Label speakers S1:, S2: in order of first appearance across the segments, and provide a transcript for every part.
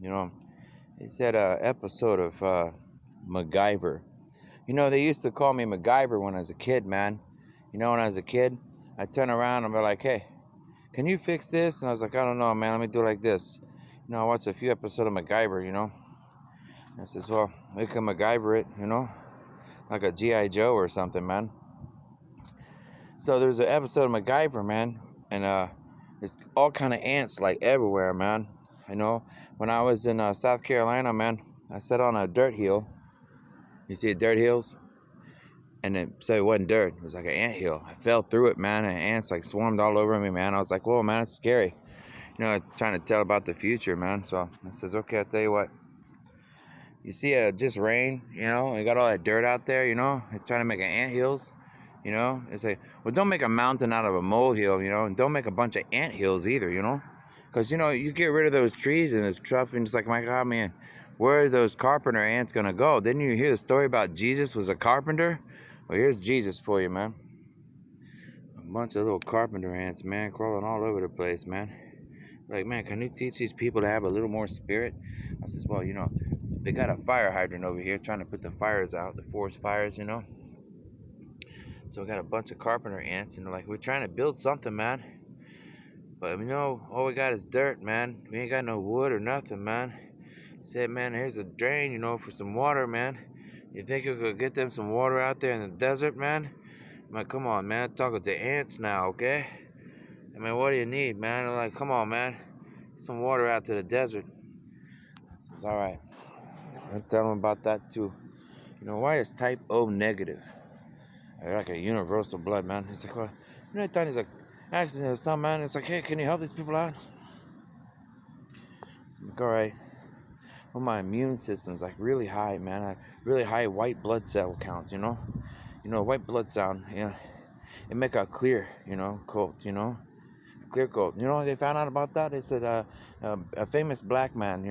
S1: You know, they said episode of MacGyver. They used to call me MacGyver when I was a kid, man. When I was a kid, I'd turn around and be like, hey, can you fix this? And I was like, I don't know, man. Let me do it like this. I watched a few episodes of MacGyver. I says, well, we can MacGyver it, like a G.I. Joe or something, man. So there's an episode of MacGyver, man, and there's all kind of ants like everywhere, man. When I was in South Carolina, man, I sat on a dirt hill. You see the dirt hills? And it wasn't dirt. It was like an ant hill. I fell through it, man, and ants like swarmed all over me, man. I was like, whoa, man, it's scary. Trying to tell about the future, man. So I says, okay, I'll tell you what. You see just rain, and you got all that dirt out there, they're trying to make an ant hills. It's like, well, don't make a mountain out of a molehill, and don't make a bunch of ant hills either, because you get rid of those trees and it's tough, and it's like, my God, man, where are those carpenter ants gonna go? Didn't you hear the story about Jesus was a carpenter? Well, here's Jesus for you, man. A bunch of little carpenter ants, man, crawling all over the place, man. Like, man, can you teach these people to have a little more spirit? I says, well, they got a fire hydrant over here trying to put the fires out, the forest fires, So we got a bunch of carpenter ants, and they're like, we're trying to build something, man. But, all we got is dirt, man. We ain't got no wood or nothing, man. He said, man, here's a drain, for some water, man. You think you could get them some water out there in the desert, man? I'm like, come on, man. Talking to ants now, okay? What do you need, man? They're like, come on, man. Get some water out to the desert. I says, all right. I'll tell them about that, too. Why is type O negative? Like a universal blood, man. He's like, well, I thought he's like, accident or something, man. It's like, hey, can you help these people out? So I'm like, all right. Well, my immune system's like really high, man. I really high white blood cell count, white blood cell, it make a clear, coat, clear coat. They found out about that. They said a famous black man,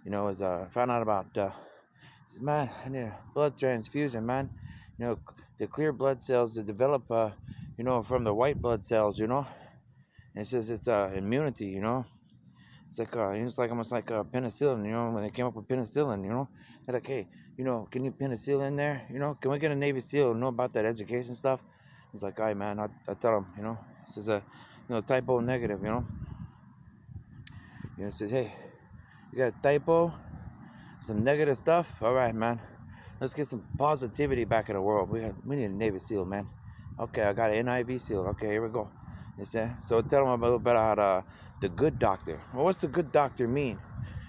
S1: was found out about. Said, man, I need a blood transfusion, man. The clear blood cells that develop, from the white blood cells, And it says it's immunity, It's like almost like penicillin, when they came up with penicillin, They're like, hey, can you penicillin in there? Can we get a Navy SEAL to know about that education stuff? He's like, all right, man, I tell him, This is type O negative, It says, hey, you got a typo, some negative stuff? All right, man. Let's get some positivity back in the world. We need a Navy SEAL, man. Okay, I got an NIV SEAL. Okay, here we go. You see? So tell them a little bit about the good doctor. Well, what's the good doctor mean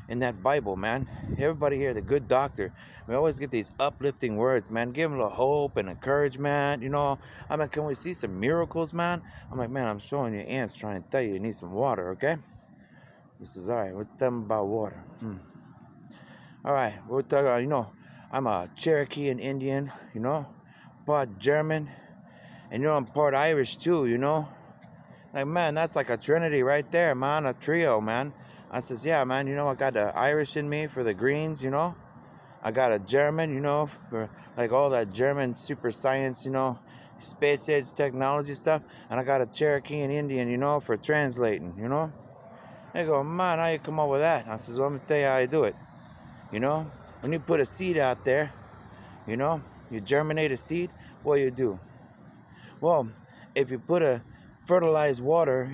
S1: in that Bible, man? Everybody here, the good doctor. We always get these uplifting words, man. Give them a little hope and encouragement. Can we see some miracles, man? I'm like, man, I'm showing you ants trying to tell you need some water, okay? This is all right. Let's tell them about water. All right, we're talking about, I'm a Cherokee and Indian, part German, and I'm part Irish too, Like, man, that's like a trinity right there, man, a trio, man. I says, yeah, man, I got the Irish in me for the greens, I got a German, for like all that German super science, space age technology stuff, and I got a Cherokee and Indian, for translating, They go, man, how you come up with that? I says, well, let me tell you how I do it. When you put a seed out there, you germinate a seed, what do you do? Well, if you put a fertilized water,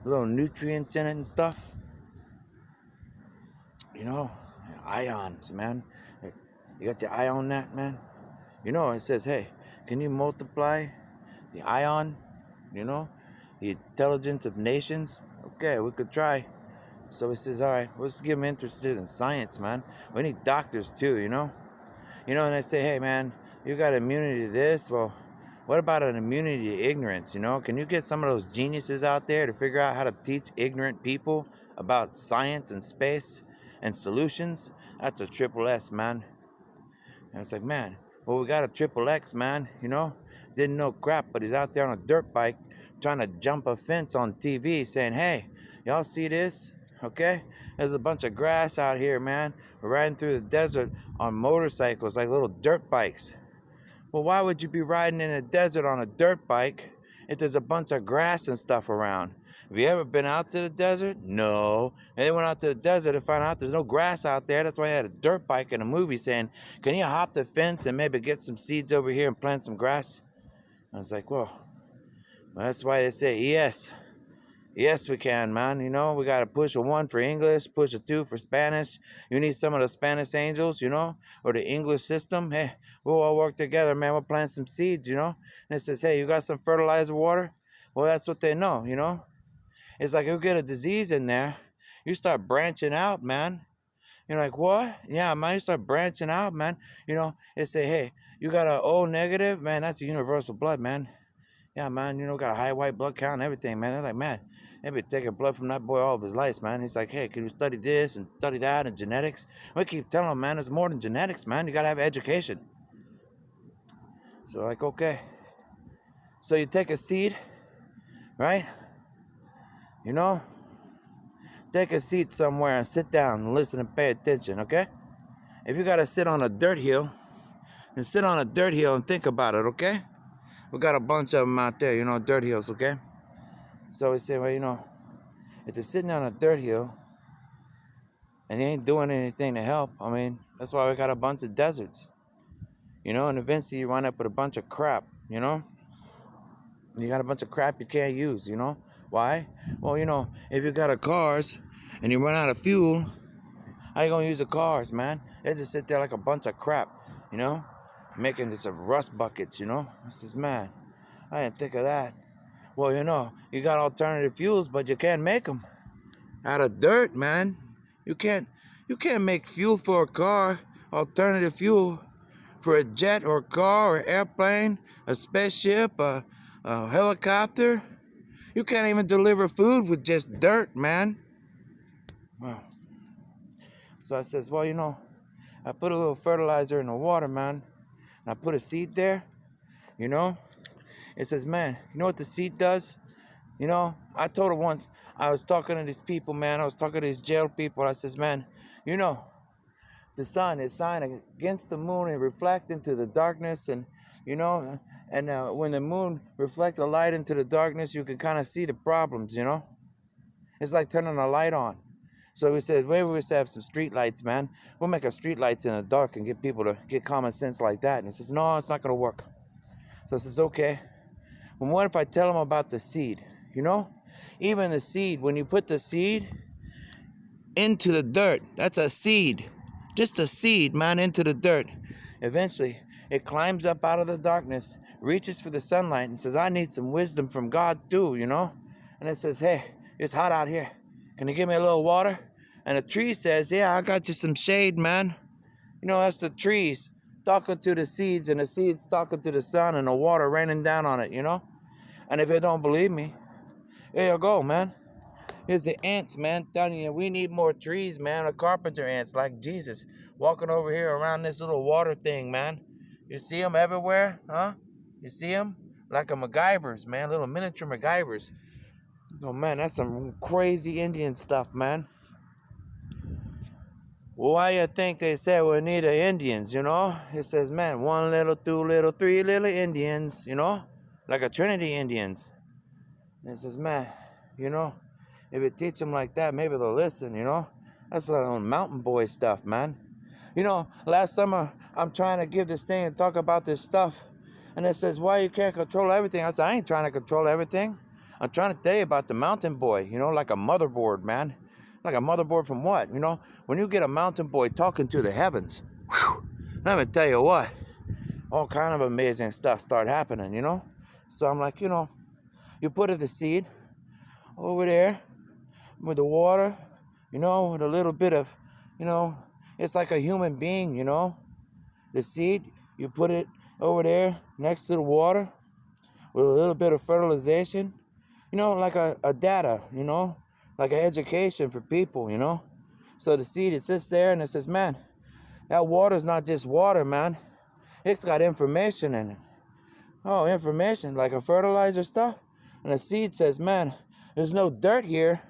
S1: little nutrients in it and stuff, ions, man. You got your eye on that, man? It says, hey, can you multiply the ion, the intelligence of nations? Okay, we could try. So he says, all right, let's get them interested in science, man. We need doctors too, and they say, hey, man, you got immunity to this. Well, what about an immunity to ignorance, Can you get some of those geniuses out there to figure out how to teach ignorant people about science and space and solutions? That's a triple S, man. And it's like, man, well, we got a triple X, man, Didn't know crap, but he's out there on a dirt bike trying to jump a fence on TV saying, hey, y'all see this? Okay? There's a bunch of grass out here, man. We're riding through the desert on motorcycles, like little dirt bikes. Well, why would you be riding in a desert on a dirt bike if there's a bunch of grass and stuff around? Have you ever been out to the desert? No. And they went out to the desert and found out there's no grass out there. That's why I had a dirt bike in a movie saying, can you hop the fence and maybe get some seeds over here and plant some grass? I was like, well, that's why they say yes. Yes, we can, man. You know, we got to push a 1 for English, push a 2 for Spanish. You need some of the Spanish angels, you know, or the English system. Hey, we'll all work together, man. We'll plant some seeds, you know. And it says, hey, you got some fertilizer water? Well, that's what they know, you know. It's like you get a disease in there, you start branching out, man. You're like, what? Yeah, man, you start branching out, man. You know, they say, hey, you got an O negative, man, that's a universal blood, man. Yeah, man, you know, got a high white blood count and everything, man. They're like, man, they've been taking blood from that boy all of his life, man. He's like, hey, can you study this and study that and genetics? We keep telling him, man, it's more than genetics, man. You got to have education. So, like, okay. So you take a seed, right? You know, take a seat somewhere and sit down and listen and pay attention, okay? If you got to sit on a dirt hill, then sit on a dirt hill and think about it, okay? We got a bunch of them out there, you know, dirt hills, okay? So we say, well, you know, if they're sitting on a dirt hill and they ain't doing anything to help, I mean, that's why we got a bunch of deserts, you know, and eventually you wind up with a bunch of crap, you know? You got a bunch of crap you can't use, you know? Why? Well, you know, if you got a cars and you run out of fuel, how you gonna use the cars, man? They just sit there like a bunch of crap, you know? Making this of rust buckets, you know? I says, man, I didn't think of that. Well, you know, you got alternative fuels, but you can't make them out of dirt, man. You can't make fuel for a car, alternative fuel for a jet or car or airplane, a spaceship, a helicopter. You can't even deliver food with just dirt, man. Wow. So I says, well, you know, I put a little fertilizer in the water, man, and I put a seed there, you know. It says, man, you know what the seed does? You know, I told her once, I was talking to these people, man. I was talking to these jail people. I says, man, you know, the sun is shining against the moon and reflect into the darkness. And, you know, and when the moon reflects the light into the darkness, you can kind of see the problems, you know. It's like turning a light on. So we said, maybe we should have some street lights, man. We'll make a street lights in the dark and get people to get common sense like that. And he says, no, it's not going to work. So I says, okay. Well, what if I tell them about the seed? You know, even the seed, when you put the seed into the dirt, that's a seed. Just a seed, man, into the dirt. Eventually, it climbs up out of the darkness, reaches for the sunlight, and says, I need some wisdom from God too, you know? And it says, hey, it's hot out here. Can you give me a little water? And the tree says, yeah, I got you some shade, man. You know, that's the trees talking to the seeds, and the seeds talking to the sun, and the water raining down on it, you know? And if you don't believe me, here you go, man. Here's the ants, man, telling you we need more trees, man. The carpenter ants like Jesus walking over here around this little water thing, man. You see them everywhere, huh? You see them? Like a MacGyvers, man, little miniature MacGyvers. Oh, man, that's some crazy Indian stuff, man. Well, why you think they say we need the Indians, you know? It says, man, 1 little, 2 little, 3 little Indians, you know? Like a Trinity Indians. And it says, man, you know, if you teach them like that, maybe they'll listen, you know? That's like mountain boy stuff, man. You know, last summer, I'm trying to give this thing and talk about this stuff. And it says, why you can't control everything? I said, I ain't trying to control everything. I'm trying to tell you about the mountain boy, you know, like a motherboard, man. Like a motherboard from what? You know, when you get a mountain boy talking to the heavens, whew, let me tell you what, all kind of amazing stuff start happening, you know? So I'm like, you know, you put the seed over there with the water, you know, with a little bit of, you know, it's like a human being, you know. The seed, you put it over there next to the water with a little bit of fertilization, you know, like a data, you know, like an education for people, you know. So the seed, it sits there and it says, man, that water's not just water, man. It's got information in it. Oh, information, like a fertilizer stuff. And the seed says, man, there's no dirt here,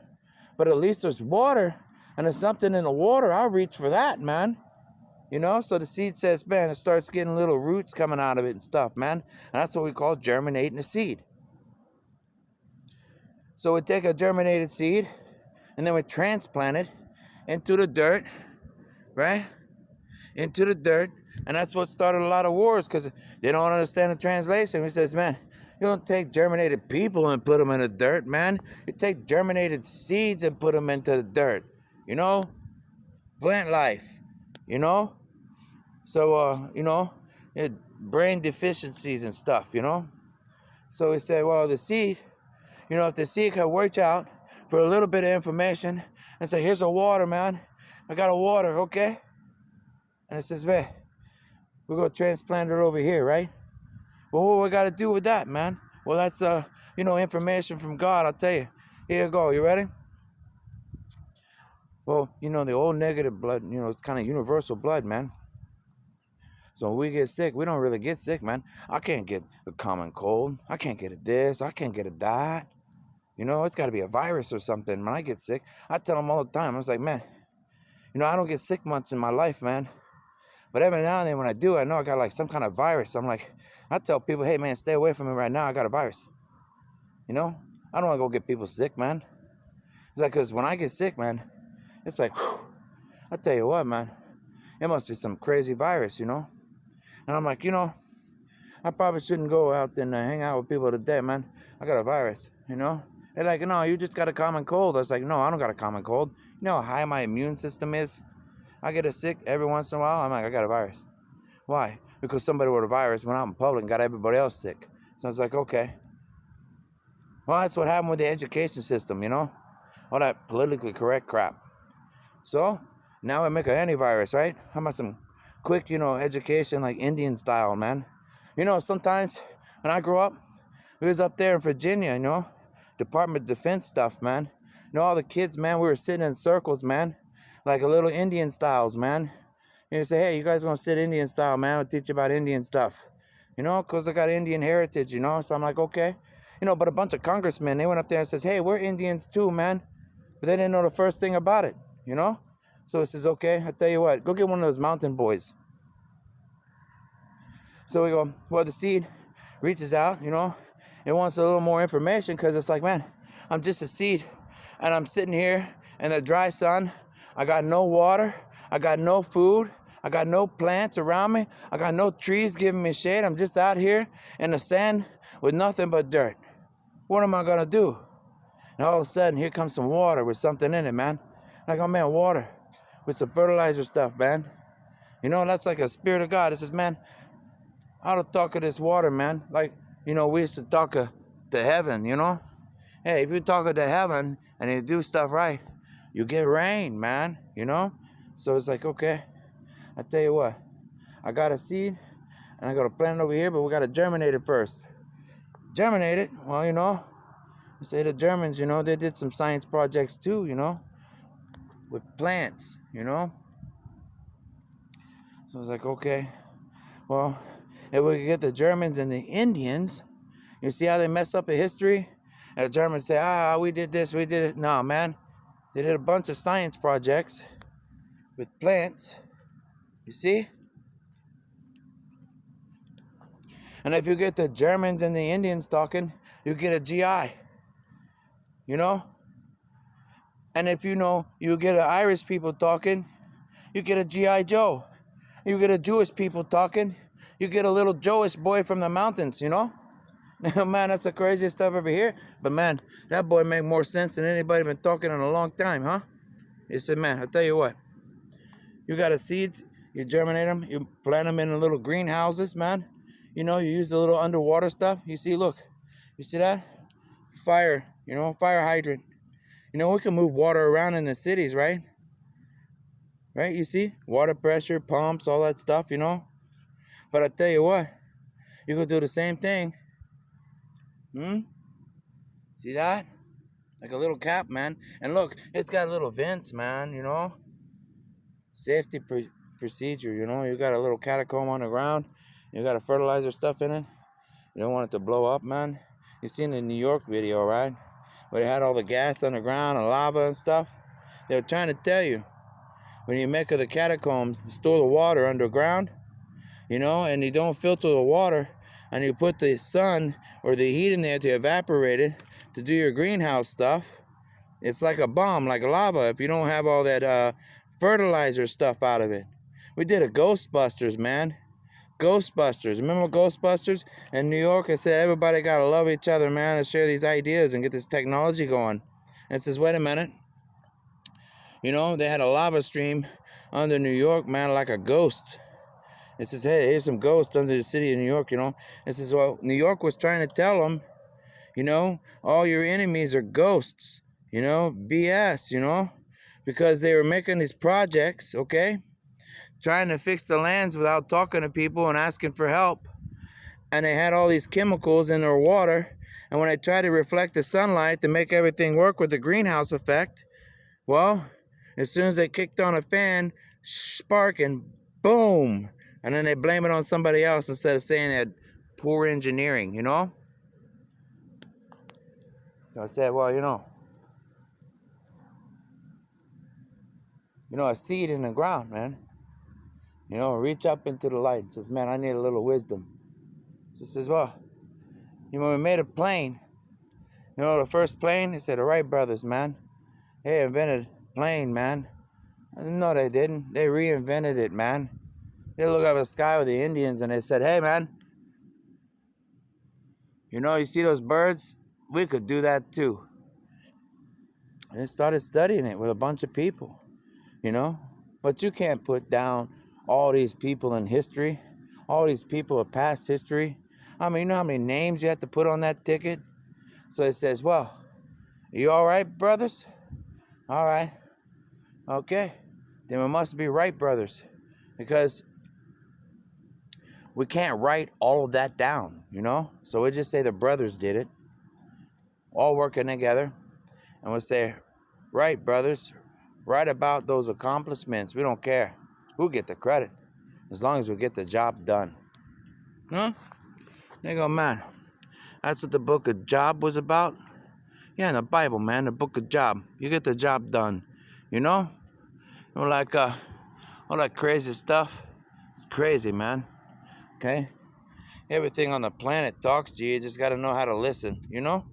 S1: but at least there's water. And there's something in the water. I'll reach for that, man. You know, so the seed says, man, it starts getting little roots coming out of it and stuff, man. And that's what we call germinating a seed. So we take a germinated seed, and then we transplant it into the dirt, right? Into the dirt. And that's what started a lot of wars, because they don't understand the translation. He says, man, you don't take germinated people and put them in the dirt, man. You take germinated seeds and put them into the dirt. You know? Plant life. You know? So, brain deficiencies and stuff, you know? So he said, well, the seed, if the seed could work out for a little bit of information and say, here's a water, man. I got a water, okay? And it says, man, we're going to transplant it over here, right? Well, what we got to do with that, man? Well, that's, information from God, I'll tell you. Here you go. You ready? Well, the old negative blood, it's kind of universal blood, man. So when we get sick, we don't really get sick, man. I can't get a common cold. I can't get this. I can't get a that. It's got to be a virus or something. When I get sick, I tell them all the time. I was like, man, I don't get sick much in my life, man. But every now and then when I do, I know I got like some kind of virus. I'm like, I tell people, hey, man, stay away from me right now. I got a virus. I don't want to go get people sick, man. It's like, because when I get sick, man, it's like, whew, I tell you what, man, it must be some crazy virus, And I'm like, I probably shouldn't go out and hang out with people today, man. I got a virus, They're like, no, you just got a common cold. I was like, no, I don't got a common cold. You know how high my immune system is? I get sick every once in a while. I'm like, I got a virus. Why? Because somebody with a virus went out in public and got everybody else sick. So I was like, okay. Well, that's what happened with the education system, All that politically correct crap. So now we make an antivirus, right? How about some quick, education like Indian style, man? Sometimes when I grew up, we was up there in Virginia, Department of Defense stuff, man. All the kids, man, we were sitting in circles, man, like a little Indian styles, man. You say, hey, you guys gonna sit Indian style, man? I'll teach you about Indian stuff, because I got Indian heritage, So I'm like, okay, but a bunch of congressmen, they went up there and says, hey, we're Indians too, man. But they didn't know the first thing about it, So it says, okay, I tell you what, go get one of those mountain boys. So we go, well, the seed reaches out, it wants a little more information, because it's like, man, I'm just a seed, and I'm sitting here in the dry sun. I got no water. I got no food. I got no plants around me. I got no trees giving me shade. I'm just out here in the sand with nothing but dirt. What am I going to do? And all of a sudden, here comes some water with something in it, man. Like, oh, man, water with some fertilizer stuff, man. That's like a spirit of God. It says, man, I ought to talk of this water, man. Like, we used to talk to heaven, Hey, if you talk to heaven and you do stuff right, you get rain, man, So it's like, okay, I tell you what, I got a seed and I got to plant it over here, but we got to germinate it first. Germinate it? Well, you say the Germans, they did some science projects too, with plants, So it's like, okay, well, if we could get the Germans and the Indians, you see how they mess up in history? And the Germans say, we did this, we did it. No, man. They did a bunch of science projects with plants. You see? And if you get the Germans and the Indians talking, you get a GI. And if you get an Irish people talking, you get a GI Joe. You get a Jewish people talking, you get a little Jewish boy from the mountains, Man, that's the craziest stuff ever here. But man, that boy make more sense than anybody been talking in a long time, huh? He said, man, I'll tell you what. You got a seeds, you germinate them, you plant them in little greenhouses, man. You use the little underwater stuff. You see, look. You see that? Fire, fire hydrant. We can move water around in the cities, right? Right, you see? Water pressure, pumps, all that stuff, But I tell you what, you can do the same thing. See that? Like a little cap, man. And look, it's got little vents, man, Safety procedure, You got a little catacomb on the ground. You got a fertilizer stuff in it. You don't want it to blow up, man. You seen the New York video, right? Where they had all the gas on the ground and lava and stuff. They're trying to tell you, when you make the catacombs to store the water underground, and you don't filter the water, and you put the sun or the heat in there to evaporate it, to do your greenhouse stuff. It's like a bomb, like lava, if you don't have all that fertilizer stuff out of it. We did a Ghostbusters, man. Ghostbusters. Remember Ghostbusters? In New York, I said everybody got to love each other, man, and share these ideas and get this technology going. And it says, wait a minute. You know, they had a lava stream under New York, man, like a ghost. It says, hey, here's some ghosts under the city of New York, you know. It says, well, New York was trying to tell them, you know, all your enemies are ghosts, you know, BS, you know, because they were making these projects, okay, trying to fix the lands without talking to people and asking for help. And they had all these chemicals in their water. And when they tried to reflect the sunlight to make everything work with the greenhouse effect, well, as soon as they kicked on a fan, spark and boom. And then they blame it on somebody else instead of saying that poor engineering, you know? So I said, well, you know, a seed in the ground, man. You know, reach up into the light and says, man, I need a little wisdom. She says, well, you know, we made a plane. You know, the first plane, they said, the Wright brothers, man. They invented plane, man. I didn't know they didn't. They reinvented it, man. They looked up at the sky with the Indians and they said, hey, man, you know, you see those birds? We could do that too. And they started studying it with a bunch of people, you know. But you can't put down all these people in history, all these people of past history. I mean, you know how many names you have to put on that ticket? So it says, well, you all right, brothers? All right. Okay. Then we must be Wright brothers, because we can't write all of that down, you know? So we just say the brothers did it, all working together. And we'll say, Wright brothers, write about those accomplishments. We don't care. We'll get the credit as long as we get the job done. Huh? They go, man, that's what the book of Job was about? Yeah, in the Bible, man, the book of Job. You get the job done, you know? Like, all that crazy stuff. It's crazy, man. Okay? Everything on the planet talks to you. You just got to know how to listen, you know?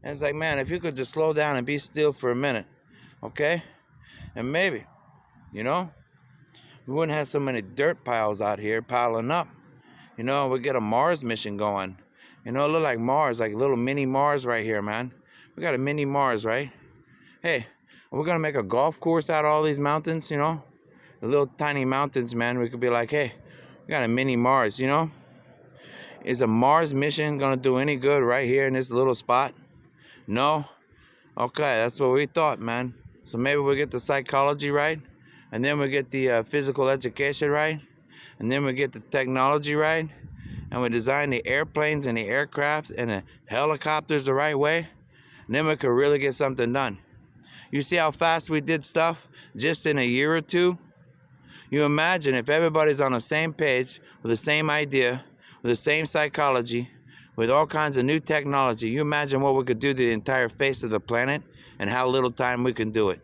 S1: And it's like, man, if you could just slow down and be still for a minute, okay? And maybe, you know, we wouldn't have so many dirt piles out here piling up. You know, we get a Mars mission going. You know, it look like Mars, like a little mini Mars right here, man. We got a mini Mars, right? Hey, we're going to make a golf course out of all these mountains, you know? The little tiny mountains, man. We could be like, hey, we got a mini Mars, you know? Is a Mars mission going to do any good right here in this little spot? No? Okay, that's what we thought, man. So maybe we'll get the psychology right, and then we'll get the physical education right, and then we'll get the technology right, and we design the airplanes and the aircraft and the helicopters the right way, and then we could really get something done. You see how fast we did stuff just in a year or two? You imagine if everybody's on the same page with the same idea, with the same psychology, with all kinds of new technology. You imagine what we could do to the entire face of the planet and how little time we can do it.